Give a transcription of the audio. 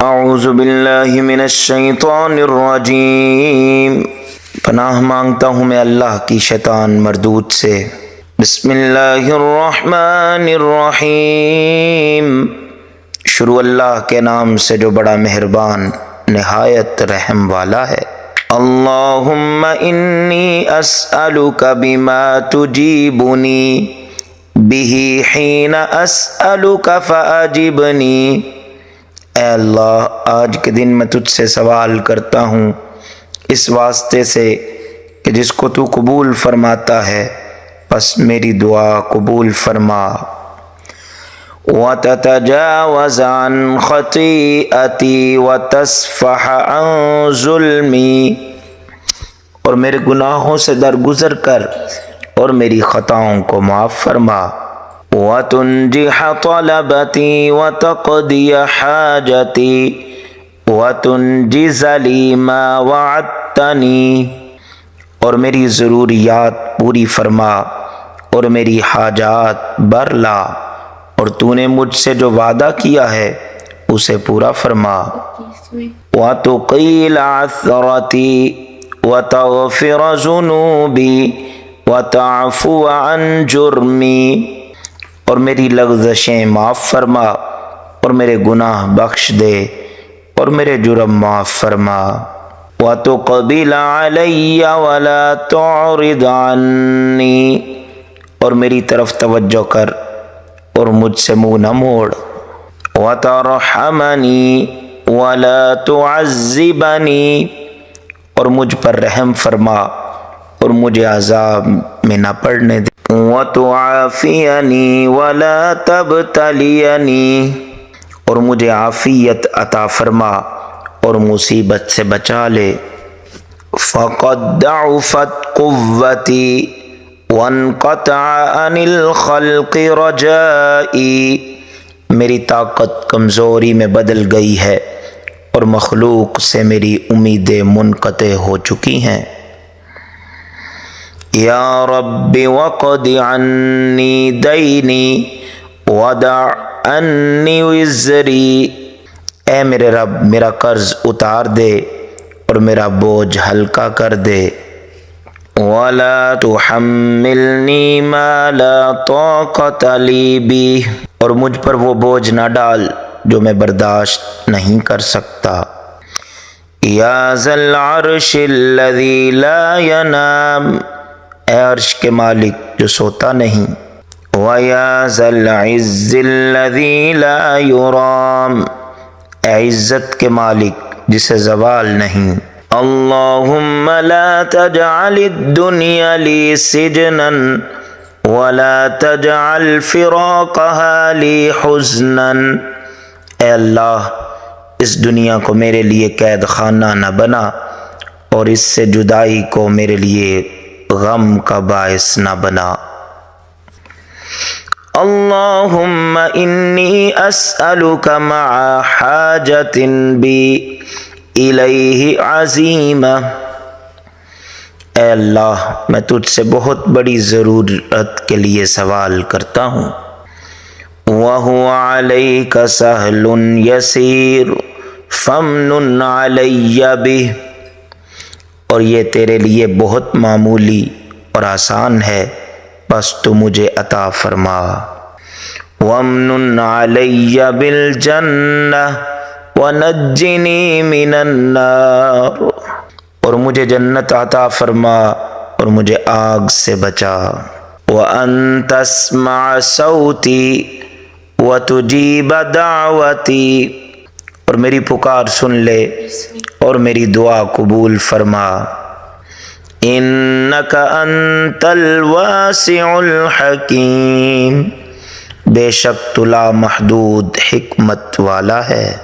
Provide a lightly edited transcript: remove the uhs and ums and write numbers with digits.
اعوذ باللہ من الشیطان الرجیم، پناہ مانگتا ہوں میں اللہ کی شیطان مردود سے۔ بسم اللہ الرحمن الرحیم، شروع اللہ کے نام سے جو بڑا مہربان نہایت رحم والا ہے۔ اللہم انی اسألک بما تجیبنی بہ حین اسألک فاجبنی۔ اے اللہ، آج کے دن میں تجھ سے سوال کرتا ہوں اس واسطے سے کہ جس کو تو قبول فرماتا ہے، پس میری دعا قبول فرما۔ وَتَتَجَاوَزْ عَنْ خَطِيئَتِي وَتَصْفَحَ عَنْ ظُلْمِي، اور میرے گناہوں سے درگزر کر اور میری خطاؤں کو معاف فرما۔ وَتُنْجِحَ طَلَبَتِي وَتَقْضِيَ حَاجَتِي وَتُنْجِزَ لِي مَا وَعَدْتَنِي، اور میری ضروریات پوری فرما اور میری حاجات بھر لا، اور تو نے مجھ سے جو وعدہ کیا ہے اسے پورا فرما۔ وَتُقِيلَ عَثْرَتِي وَتَغْفِرَ ذُنُوبِي وَتَعْفُوَ عَنْ جُرْمِي، اور میری لغزشیں معاف فرما اور میرے گناہ بخش دے اور میرے جرم معاف فرما۔ وَتُقْبِلَ عَلَيَّ وَلَا تُعْرِضْ عَنِّي، اور میری طرف توجہ کر اور مجھ سے منہ نہ موڑ۔ وَتَرْحَمَنِي وَلَا تُعَذِّبَنِي، اور مجھ پر رحم فرما اور مجھے عذاب میں نہ پڑنے دے۔ وَتُعَافِيَنِي وَلَا تَبْتَلِيَنِي، اور مجھے عافیت عطا فرما اور مصیبت سے بچا لے۔ فَقَدْ ضَعُفَتْ قُوَّتِي وَانْقَطَعَ عَنِ الْخَلْقِ رَجَائِي، میری طاقت کمزوری میں بدل گئی ہے اور مخلوق سے میری امیدیں منقطع ہو چکی ہیں۔ یا رب وقض عنی دینی ودع عنی وزری، اے میرے رب میرا قرض اتار دے اور میرا بوجھ ہلکا کر دے۔ ولا تحملنی ما لا طاقت لی بہ، اور مجھ پر وہ بوجھ نہ ڈال جو میں برداشت نہیں کر سکتا۔ یا ذا العرش الذی لا ینام، اے عرش کے مالک جو سوتا نہیں۔ وَيَا ذَا الْعِزِّ الَّذِي لَا يُرَامُ، اے عزت کے مالک جسے زوال نہیں۔ اللہم لا تجعل الدنیا لی سجنا ولا تجعل فراقها لی حزنا، اے اللہ اس دنیا کو میرے لیے قید خانہ نہ بنا اور اس سے جدائی کو میرے لیے غم کا باعث نہ بنا۔ اللہم انی اسألک مع حاجت بی الیہ عظیمہ، اے اللہ میں تجھ سے بہت بڑی ضرورت کے لیے سوال کرتا ہوں۔ وَهُوَ عَلَيْكَ سَهْلٌ يَسِيرٌ فَامْنُنْ عَلَيَّ بِهِ، اور یہ تیرے لیے بہت معمولی اور آسان ہے، بس تو مجھے عطا فرما۔ وَامْنُنْ عَلَيَّ بِالْجَنَّةِ وَنَجِّنِي مِنَ النَّارِ، اور مجھے جنت عطا فرما اور مجھے آگ سے بچا۔ وَأَن تَسْمَعَ صَوْتِي وَتُجِيبَ دَعْوَتِي، اور میری پکار سن لے اور میری دعا قبول فرما۔ انک انت الواسع الحکیم، بے شک تو لا محدود حکمت والا ہے۔